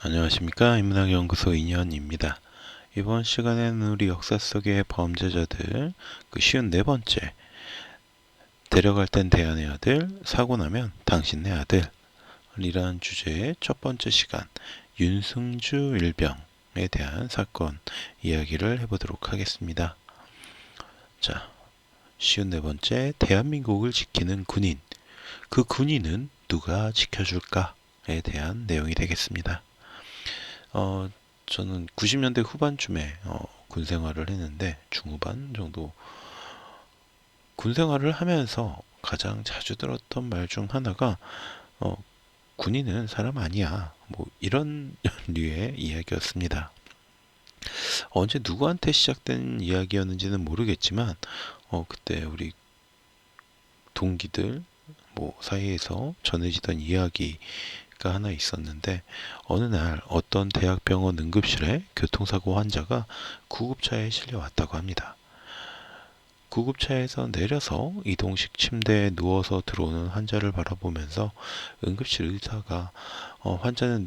안녕하십니까. 인문학연구소 인현입니다. 이번 시간에는 우리 역사 속의 범죄자들 쉬운 네 번째, 데려갈 땐 대안의 아들, 사고 나면 당신네 아들 이란 주제의 첫 번째 시간, 윤승주 일병에 대한 사건 이야기를 해보도록 하겠습니다. 자, 쉬운 네 번째, 대한민국을 지키는 군인. 그 군인은 누가 지켜줄까에 대한 내용이 되겠습니다. 저는 90년대 후반쯤에 군 생활을 했는데 중후반 정도 군 생활을 하면서 가장 자주 들었던 말 중 하나가 군인은 사람 아니야. 뭐 이런 류의 이야기였습니다. 언제 누구한테 시작된 이야기였는지는 모르겠지만 그때 우리 동기들 뭐 사이에서 전해지던 이야기가 하나 있었는데 어느 날 어떤 대학병원 응급실에 교통사고 환자가 구급차에 실려왔다고 합니다. 구급차에서 내려서 이동식 침대에 누워서 들어오는 환자를 바라보면서 응급실 의사가 환자는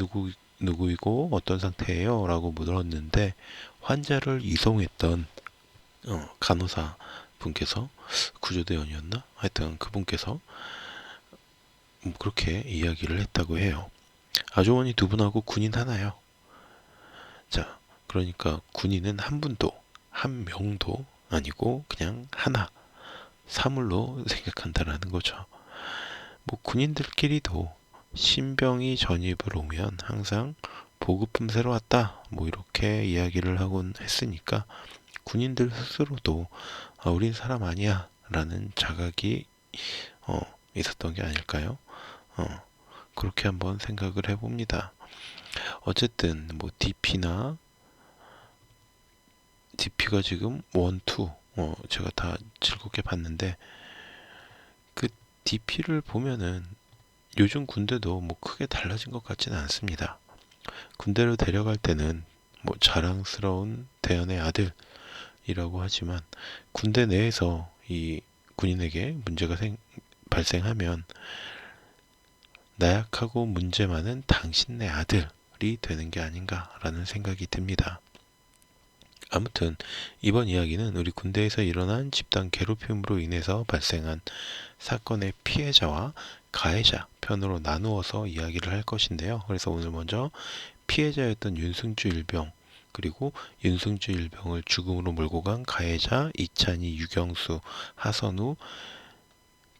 누구이고 어떤 상태예요? 라고 물었는데 환자를 이송했던 간호사 분께서 구조대원이었나? 하여튼 그분께서 그렇게 이야기를 했다고 해요. 아주머니 두 분하고 군인 하나요. 자, 그러니까 군인은 한 분도, 한 명도 아니고 그냥 하나, 사물로 생각한다라는 거죠. 뭐 군인들끼리도 신병이 전입을 오면 항상 보급품 새로 왔다, 뭐 이렇게 이야기를 하곤 했으니까 군인들 스스로도 우린 사람 아니야 라는 자각이 있었던 게 아닐까요? 그렇게 한번 생각을 해봅니다. 어쨌든 뭐 DP가 지금 1, 2 제가 다 즐겁게 봤는데 그 DP를 보면은 요즘 군대도 뭐 크게 달라진 것 같지는 않습니다. 군대로 데려갈 때는 뭐 자랑스러운 대연의 아들이라고 하지만 군대 내에서 이 군인에게 문제가 발생하면 나약하고 문제 많은 당신네 아들이 되는 게 아닌가라는 생각이 듭니다. 아무튼 이번 이야기는 우리 군대에서 일어난 집단 괴롭힘으로 인해서 발생한 사건의 피해자와 가해자 편으로 나누어서 이야기를 할 것인데요. 그래서 오늘 먼저 피해자였던 윤승주 일병, 그리고 윤승주 일병을 죽음으로 몰고 간 가해자 이찬희, 유경수, 하선우,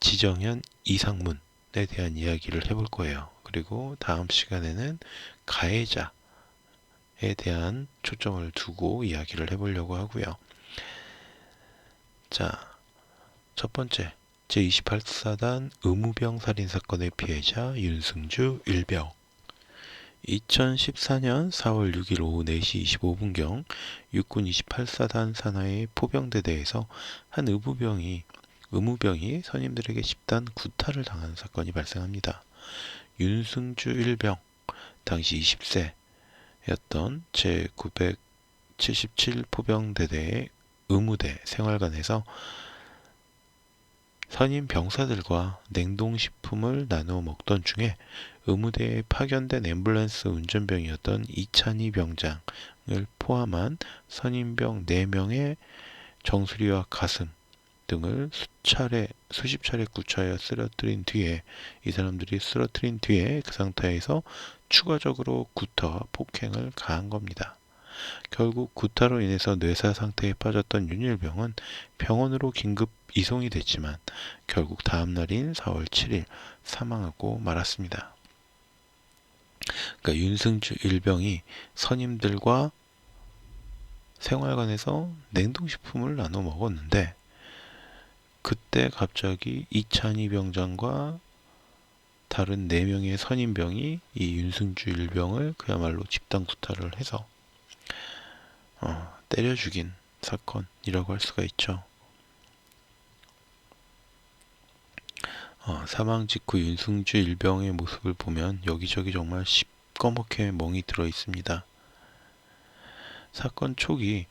지정현, 이상문에 대한 이야기를 해볼 거예요. 그리고 다음 시간에는 가해자에 대한 초점을 두고 이야기를 해보려고 하고요. 자, 첫 번째, 제28사단 의무병 살인사건의 피해자 윤승주 일병. 2014년 4월 6일 오후 4시 25분경 육군 28사단 산하의 포병대대에서 한 의무병이 선임들에게 집단 구타를 당하는 사건이 발생합니다. 윤승주 일병, 당시 20세였던 제977 포병대대의 의무대 생활관에서 선임 병사들과 냉동식품을 나누어 먹던 중에 의무대에 파견된 앰뷸런스 운전병이었던 이찬희 병장을 포함한 선임병 4명의 정수리와 가슴 등을 수십 차례 구차하여 쓰러뜨린 뒤에 이 사람들이 쓰러뜨린 뒤에 그 상태에서 추가적으로 구타와 폭행을 가한 겁니다. 결국 구타로 인해서 뇌사 상태에 빠졌던 윤일병은 병원으로 긴급 이송이 됐지만 결국 다음 날인 4월 7일 사망하고 말았습니다. 그러니까 윤승주 일병이 선임들과 생활관에서 냉동식품을 나눠 먹었는데 그때 갑자기 이찬희 병장과 다른 4명의 선임병이 이 윤승주 일병을 그야말로 집단 구타를 해서 때려 죽인 사건이라고 할 수가 있죠. 사망 직후 윤승주 일병의 모습을 보면 여기저기 정말 시꺼멓게 멍이 들어 있습니다. 사건 초기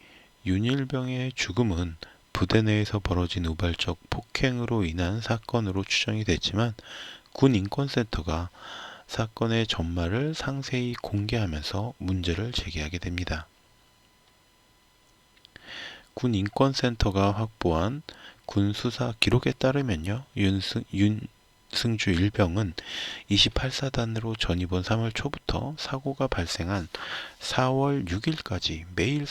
윤일병의 죽음은 부대 내에서 벌어진 우발적 폭행으로 인한 사건으로 추정이 됐지만 군 인권센터가 사건의 전말을 상세히 공개하면서 문제를 제기하게 됩니다. 군 인권센터가 확보한 군 수사 기록에 따르면요, 윤승주 일병은 28사단으로 전이번 3월 초부터 사고가 발생한 4월 6일까지 매일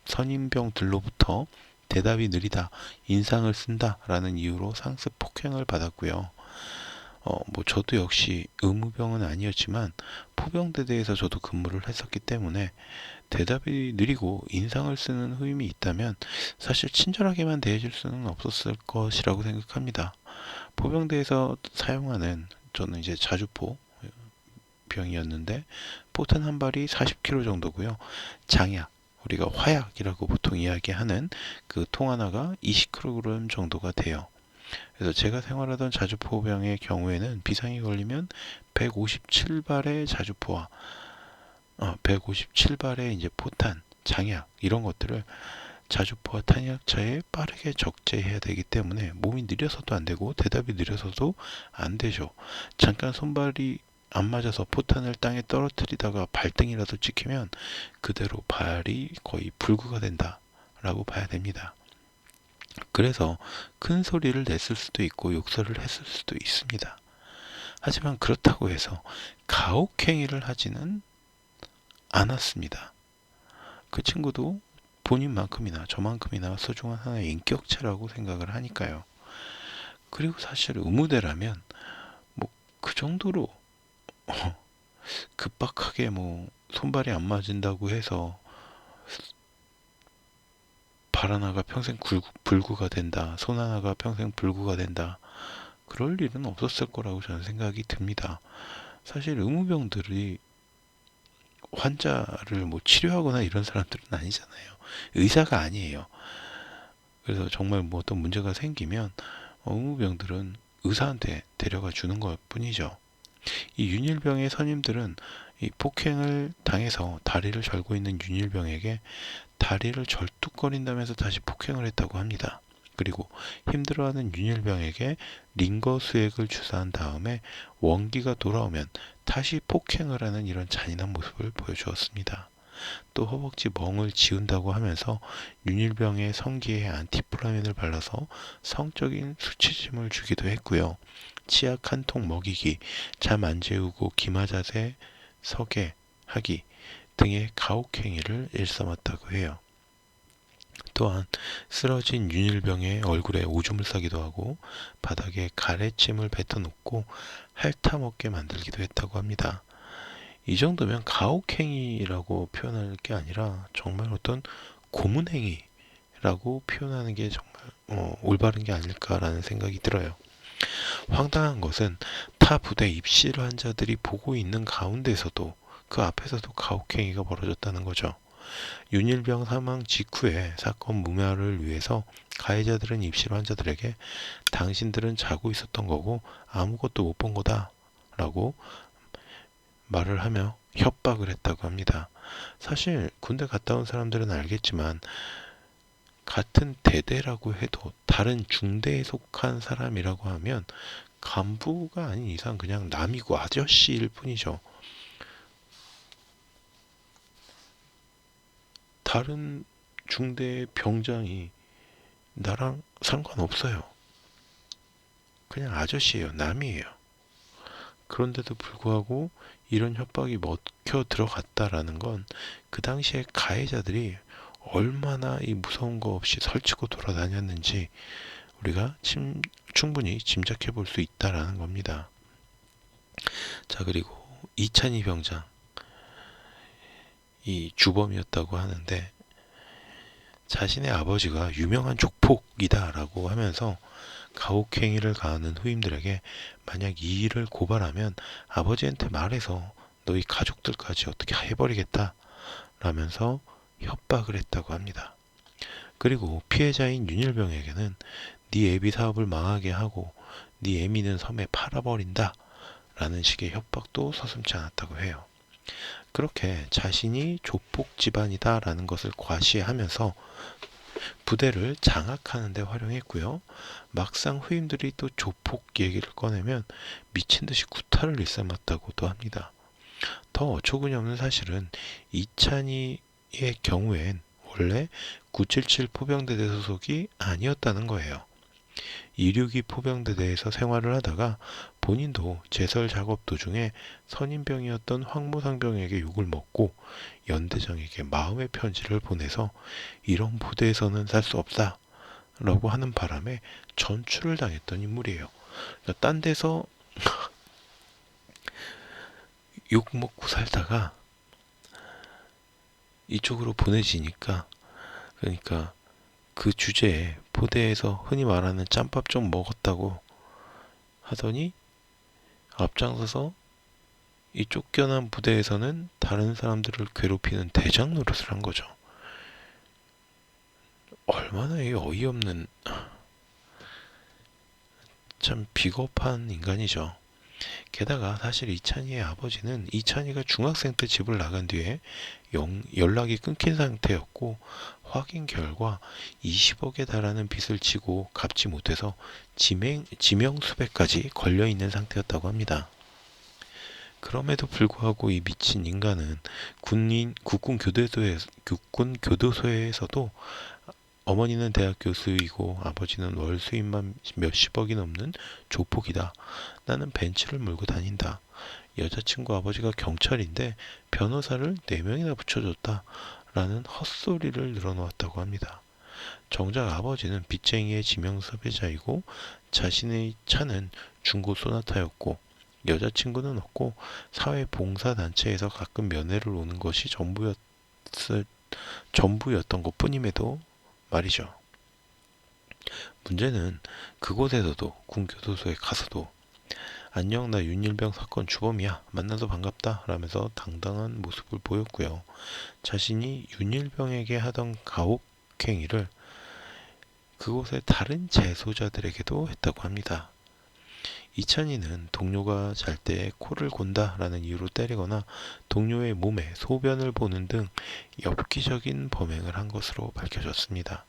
선임병들로부터 대답이 느리다, 인상을 쓴다 라는 이유로 상습 폭행을 받았고요. 저도 역시 의무병은 아니었지만 포병대대에서 저도 근무를 했었기 때문에 대답이 느리고 인상을 쓰는 후임이 있다면 사실 친절하게만 대해줄 수는 없었을 것이라고 생각합니다. 포병대에서 사용하는, 저는 이제 자주포 병이었는데 포탄 한 발이 40kg 정도고요. 장약, 우리가 화약이라고 보통 이야기하는 그 통 하나가 20kg 정도가 돼요. 그래서 제가 생활하던 자주포병의 경우에는 비상이 걸리면 157발의 자주포와 157발의 이제 포탄, 장약 이런 것들을 자주포와 탄약차에 빠르게 적재해야 되기 때문에 몸이 느려서도 안 되고 대답이 느려서도 안 되죠. 잠깐 손발이 안 맞아서 포탄을 땅에 떨어뜨리다가 발등이라도 찍히면 그대로 발이 거의 불구가 된다라고 봐야 됩니다. 그래서 큰 소리를 냈을 수도 있고 욕설을 했을 수도 있습니다. 하지만 그렇다고 해서 가혹행위를 하지는 않았습니다. 그 친구도 본인만큼이나 저만큼이나 소중한 하나의 인격체라고 생각을 하니까요. 그리고 사실 의무대라면 그 정도로 급박하게 손발이 안 맞은다고 해서 발 하나가 평생 불구가 된다, 손 하나가 평생 불구가 된다, 그럴 일은 없었을 거라고 저는 생각이 듭니다. 사실 의무병들이 환자를 치료하거나 이런 사람들은 아니잖아요. 의사가 아니에요. 그래서 정말 어떤 문제가 생기면 의무병들은 의사한테 데려가 주는 것 뿐이죠. 이 윤일병의 선임들은 이 폭행을 당해서 다리를 절고 있는 윤일병에게 다리를 절뚝거린다면서 다시 폭행을 했다고 합니다. 그리고 힘들어하는 윤일병에게 링거 수액을 주사한 다음에 원기가 돌아오면 다시 폭행을 하는 이런 잔인한 모습을 보여주었습니다. 또 허벅지 멍을 지운다고 하면서 윤일병의 성기에 안티플라민을 발라서 성적인 수치심을 주기도 했고요. 치약 한 통 먹이기, 잠 안 재우고 기마자세 서게 하기 등의 가혹행위를 일삼았다고 해요. 또한 쓰러진 윤일병의 얼굴에 오줌을 싸기도 하고 바닥에 가래침을 뱉어놓고 핥아먹게 만들기도 했다고 합니다. 이 정도면 가혹행위라고 표현할 게 아니라 정말 어떤 고문행위라고 표현하는 게 정말 올바른 게 아닐까라는 생각이 들어요. 황당한 것은 타 부대 입실 환자들이 보고 있는 가운데서도 그 앞에서도 가혹행위가 벌어졌다는 거죠. 윤일병 사망 직후에 사건 무마를 위해서 가해자들은 입실 환자들에게 당신들은 자고 있었던 거고 아무것도 못 본 거다 라고 말을 하며 협박을 했다고 합니다. 사실 군대 갔다 온 사람들은 알겠지만 같은 대대라고 해도 다른 중대에 속한 사람이라고 하면 간부가 아닌 이상 그냥 남이고 아저씨일 뿐이죠. 다른 중대 병장이 나랑 상관없어요. 그냥 아저씨예요. 남이에요. 그런데도 불구하고 이런 협박이 먹혀 들어갔다라는 건 그 당시에 가해자들이 얼마나 이 무서운 거 없이 설치고 돌아다녔는지 우리가 충분히 짐작해 볼 수 있다라는 겁니다. 자, 그리고 이찬희 병장, 이 주범이었다고 하는데 자신의 아버지가 유명한 족폭이다라고 하면서 가혹행위를 가하는 후임들에게 만약 이 일을 고발하면 아버지한테 말해서 너희 가족들까지 어떻게 해버리겠다 라면서 협박을 했다고 합니다. 그리고 피해자인 윤일병에게는 네 애비 사업을 망하게 하고 네 애미는 섬에 팔아버린다 라는 식의 협박도 서슴지 않았다고 해요. 그렇게 자신이 조폭 집안이다 라는 것을 과시하면서 부대를 장악하는 데 활용했고요. 막상 후임들이 또 조폭 얘기를 꺼내면 미친 듯이 구타를 일삼았다고도 합니다. 더 어처구니 없는 사실은 이찬희의 경우엔 원래 977 포병대대 소속이 아니었다는 거예요. 262 포병대대에서 생활을 하다가 본인도 제설 작업 도중에 선임병이었던 황무상병에게 욕을 먹고 연대장에게 마음의 편지를 보내서 이런 부대에서는 살 수 없다 라고 하는 바람에 전출을 당했던 인물이에요. 그러니까 딴 데서 욕 먹고 살다가 이쪽으로 보내지니까, 그러니까 그 주제에 부대에서 흔히 말하는 짬밥 좀 먹었다고 하더니 앞장서서 이 쫓겨난 부대에서는 다른 사람들을 괴롭히는 대장 노릇을 한 거죠. 얼마나 이 어이없는, 참 비겁한 인간이죠. 게다가 사실 이찬희의 아버지는 이찬희가 중학생 때 집을 나간 뒤에 연락이 끊긴 상태였고, 확인 결과 20억에 달하는 빚을 지고 갚지 못해서 지명수배까지 걸려있는 상태였다고 합니다. 그럼에도 불구하고 이 미친 인간은 국군 교도소에서도 어머니는 대학 교수이고 아버지는 월 수입만 몇십억이 넘는 조폭이다. 나는 벤츠를 몰고 다닌다. 여자친구 아버지가 경찰인데 변호사를 4명이나 붙여줬다. 라는 헛소리를 늘어놓았다고 합니다. 정작 아버지는 빚쟁이의 지명수배자이고 자신의 차는 중고 소나타였고 여자친구는 없고 사회봉사단체에서 가끔 면회를 오는 것이 전부였던 것뿐임에도 말이죠. 문제는 그곳에서도 군교도소에 가서도 안녕 나 윤일병 사건 주범이야 만나서 반갑다 라면서 당당한 모습을 보였고요. 자신이 윤일병에게 하던 가혹행위를 그곳의 다른 재소자들에게도 했다고 합니다. 이찬희는 동료가 잘 때 코를 곤다라는 이유로 때리거나 동료의 몸에 소변을 보는 등 엽기적인 범행을 한 것으로 밝혀졌습니다.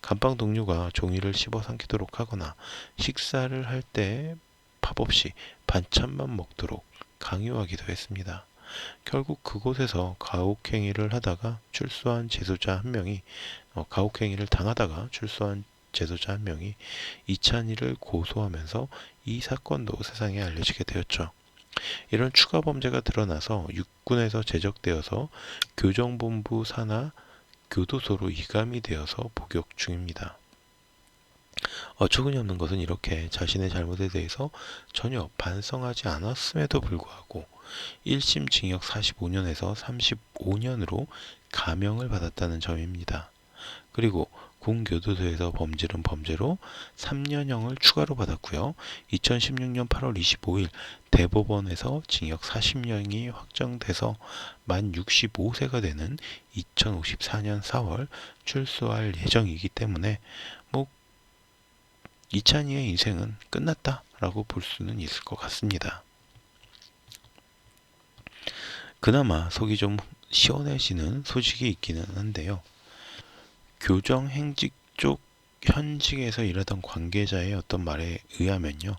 감방 동료가 종이를 씹어 삼키도록 하거나 식사를 할 때 밥 없이 반찬만 먹도록 강요하기도 했습니다. 결국 그곳에서 가혹행위를 하다가 출소한 재소자 한 명이 가혹행위를 당하다가 출소한 재소자 한 명이 이찬희를 고소하면서 이 사건도 세상에 알려지게 되었죠. 이런 추가 범죄가 드러나서 육군에서 제적되어서 교정본부 산하 교도소로 이감이 되어서 복역 중입니다. 어처구니 없는 것은 이렇게 자신의 잘못에 대해서 전혀 반성하지 않았음에도 불구하고 1심 징역 45년에서 35년으로 감형을 받았다는 점입니다. 그리고 군교도소에서 범죄는 범죄로 3년형을 추가로 받았고요. 2016년 8월 25일 대법원에서 징역 40년이 확정돼서 만 65세가 되는 2054년 4월 출소할 예정이기 때문에 이찬희의 인생은 끝났다라고 볼 수는 있을 것 같습니다. 그나마 속이 좀 시원해지는 소식이 있기는 한데요. 교정행직 쪽 현직에서 일하던 관계자의 어떤 말에 의하면요.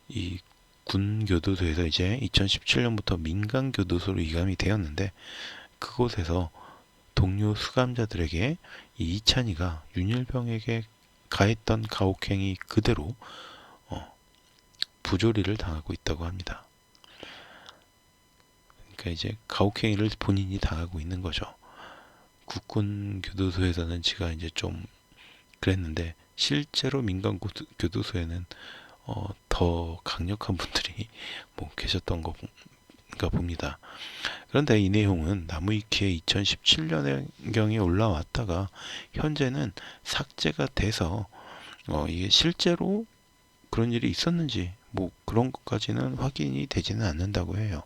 이 군교도소에서 이제 2017년부터 민간교도소로 이감이 되었는데 그곳에서 동료 수감자들에게 이 이찬희가 윤일병에게 가했던 가혹행위 그대로 부조리를 당하고 있다고 합니다. 그러니까 이제 가혹행위를 본인이 당하고 있는 거죠. 국군 교도소에서는 지가 이제 좀 그랬는데 실제로 민간 교도소에는 더 강력한 분들이 계셨던 건가 봅니다. 그런데 이 내용은 나무위키에 2017년경에 올라왔다가 현재는 삭제가 돼서 이게 실제로 그런 일이 있었는지 그런 것까지는 확인이 되지는 않는다고 해요.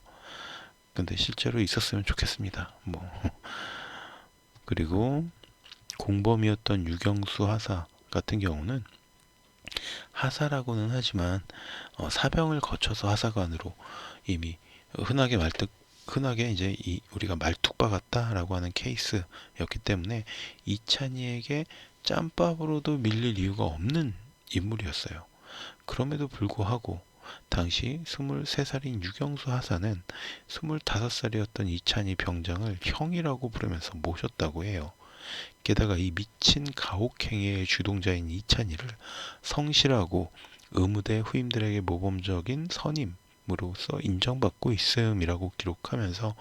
근데 실제로 있었으면 좋겠습니다. 그리고 공범이었던 유경수 하사 같은 경우는 하사라고는 하지만 사병을 거쳐서 하사관으로 이미 흔하게 흔하게 이제 우리가 말뚝박았다라고 하는 케이스였기 때문에 이찬이에게 짬밥으로도 밀릴 이유가 없는 인물이었어요. 그럼에도 불구하고 당시 23살인 유경수 하사는 25살이었던 이찬이 병장을 형이라고 부르면서 모셨다고 해요. 게다가 이 미친 가혹행위의 주동자인 이찬이를 성실하고 의무대 후임들에게 모범적인 선임으로서 인정받고 있음이라고 기록하면서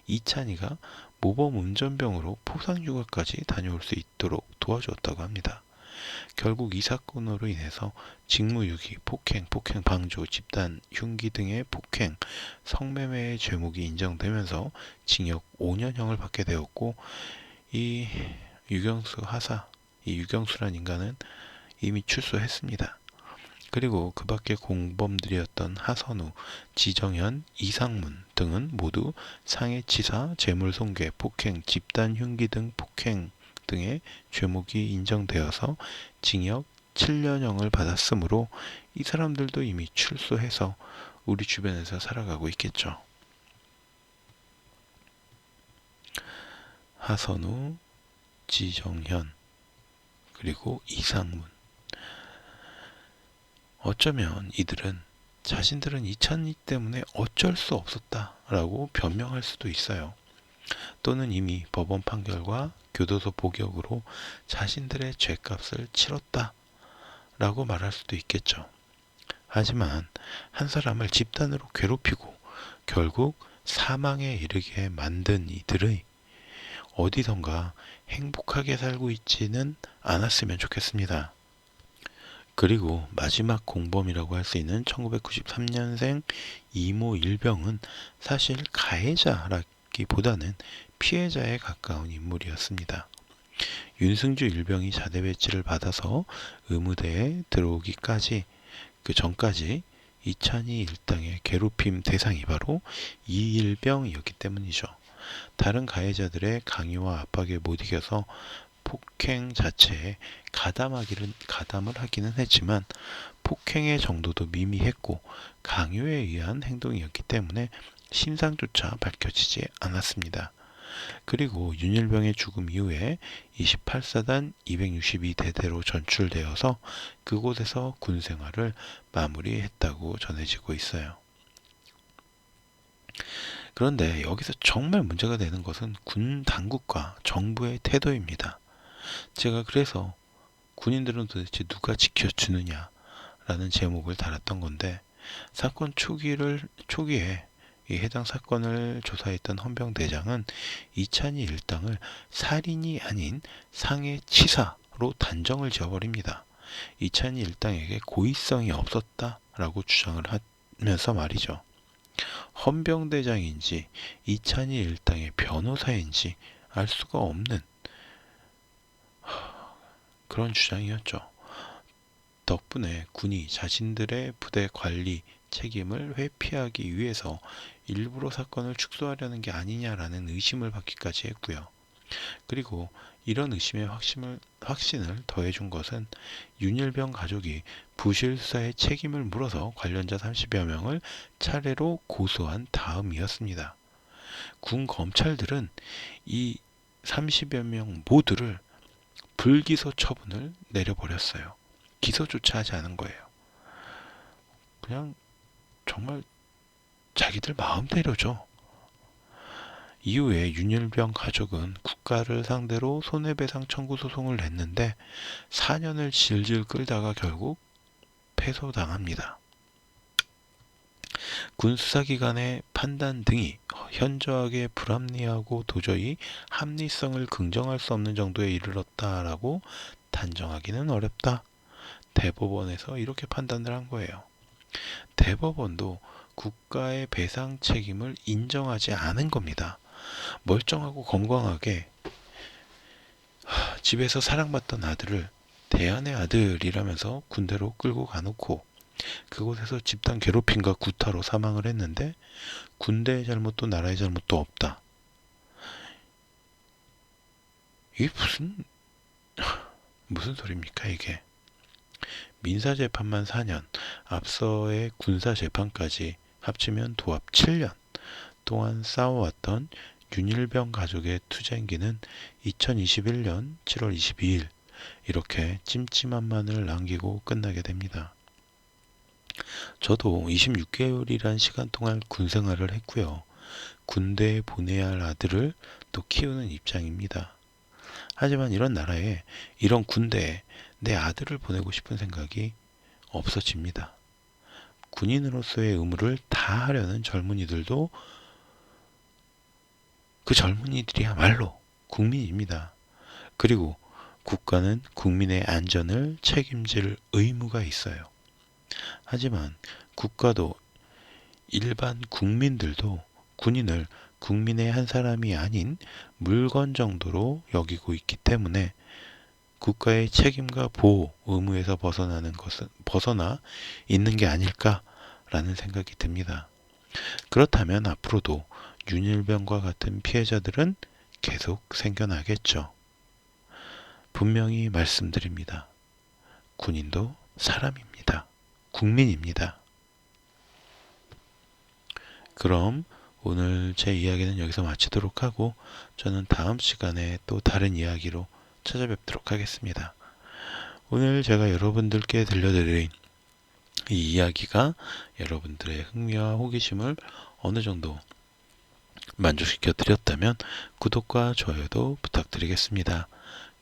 이찬이가 모범 운전병으로 포상휴가까지 다녀올 수 있도록 도와주었다고 합니다. 결국 이 사건으로 인해서 직무유기, 폭행, 폭행 방조, 집단 흉기 등의 폭행, 성매매의 죄목이 인정되면서 징역 5년형을 받게 되었고, 이 유경수 하사, 이 유경수란 인간은 이미 출소했습니다. 그리고 그 밖에 공범들이었던 하선우, 지정현, 이상문 등은 모두 상해치사, 재물손괴, 폭행, 집단 흉기 등 폭행 등의 죄목이 인정되어서 징역 7년형을 받았으므로 이 사람들도 이미 출소해서 우리 주변에서 살아가고 있겠죠. 하선우, 지정현, 그리고 이상문. 어쩌면 이들은 자신들은 이찬이 때문에 어쩔 수 없었다라고 변명할 수도 있어요. 또는 이미 법원 판결과 교도소 복역으로 자신들의 죄값을 치렀다라고 말할 수도 있겠죠. 하지만 한 사람을 집단으로 괴롭히고 결국 사망에 이르게 만든 이들의 어디선가 행복하게 살고 있지는 않았으면 좋겠습니다. 그리고 마지막 공범이라고 할 수 있는 1993년생 이모 일병은 사실 가해자라기보다는 피해자에 가까운 인물이었습니다. 윤승주 일병이 자대 배치를 받아서 의무대에 들어오기까지 그 전까지 이찬이 일당의 괴롭힘 대상이 바로 이일병이었기 때문이죠. 다른 가해자들의 강요와 압박에 못 이겨서 폭행 자체에 가담을 하기는 했지만 폭행의 정도도 미미했고 강요에 의한 행동이었기 때문에 신상조차 밝혀지지 않았습니다. 그리고 윤일병의 죽음 이후에 28사단 262대대로 전출되어서 그곳에서 군 생활을 마무리했다고 전해지고 있어요. 그런데 여기서 정말 문제가 되는 것은 군 당국과 정부의 태도입니다. 제가 그래서 군인들은 도대체 누가 지켜주느냐라는 제목을 달았던 건데, 사건 초기에 이 해당 사건을 조사했던 헌병대장은 이찬이 일당을 살인이 아닌 상해치사로 단정을 지어버립니다. 이찬이 일당에게 고의성이 없었다라고 주장을 하면서 말이죠. 헌병대장인지 이찬이 일당의 변호사인지 알 수가 없는 그런 주장이었죠. 덕분에 군이 자신들의 부대 관리 책임을 회피하기 위해서 일부러 사건을 축소하려는 게 아니냐라는 의심을 받기까지 했고요. 그리고 이런 의심의 확신을 더해준 것은 윤일병 가족이 부실 수사의 책임을 물어서 관련자 30여 명을 차례로 고소한 다음이었습니다. 군 검찰들은 이 30여 명 모두를 불기소 처분을 내려버렸어요. 기소조차 하지 않은 거예요. 그냥 정말 자기들 마음대로죠. 이후에 윤일병 가족은 국가를 상대로 손해배상 청구 소송을 냈는데 4년을 질질 끌다가 결국 패소당합니다. 군 수사기관의 판단 등이 현저하게 불합리하고 도저히 합리성을 긍정할 수 없는 정도에 이르렀다라고 단정하기는 어렵다. 대법원에서 이렇게 판단을 한 거예요. 대법원도 국가의 배상 책임을 인정하지 않은 겁니다. 멀쩡하고 건강하게 집에서 사랑받던 아들을 대안의 아들이라면서 군대로 끌고 가놓고 그곳에서 집단 괴롭힘과 구타로 사망을 했는데 군대의 잘못도 나라의 잘못도 없다. 이게 무슨 소리입니까 이게. 민사재판만 4년, 앞서의 군사재판까지 합치면 도합 7년. 오랫동안 싸워왔던 윤일병 가족의 투쟁기는 2021년 7월 22일 이렇게 찜찜한만을 남기고 끝나게 됩니다. 저도 26개월이란 시간 동안 군 생활을 했고요. 군대에 보내야 할 아들을 또 키우는 입장입니다. 하지만 이런 나라에, 이런 군대에 내 아들을 보내고 싶은 생각이 없어집니다. 군인으로서의 의무를 다하려는 젊은이들도 그 젊은이들이야말로 국민입니다. 그리고 국가는 국민의 안전을 책임질 의무가 있어요. 하지만 국가도 일반 국민들도 군인을 국민의 한 사람이 아닌 물건 정도로 여기고 있기 때문에 국가의 책임과 보호 의무에서 벗어나 있는 게 아닐까라는 생각이 듭니다. 그렇다면 앞으로도 윤일병과 같은 피해자들은 계속 생겨나겠죠. 분명히 말씀드립니다. 군인도 사람입니다. 국민입니다. 그럼 오늘 제 이야기는 여기서 마치도록 하고 저는 다음 시간에 또 다른 이야기로 찾아뵙도록 하겠습니다. 오늘 제가 여러분들께 들려드린 이 이야기가 여러분들의 흥미와 호기심을 어느 정도 만족시켜 드렸다면 구독과 좋아요도 부탁드리겠습니다.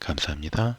감사합니다.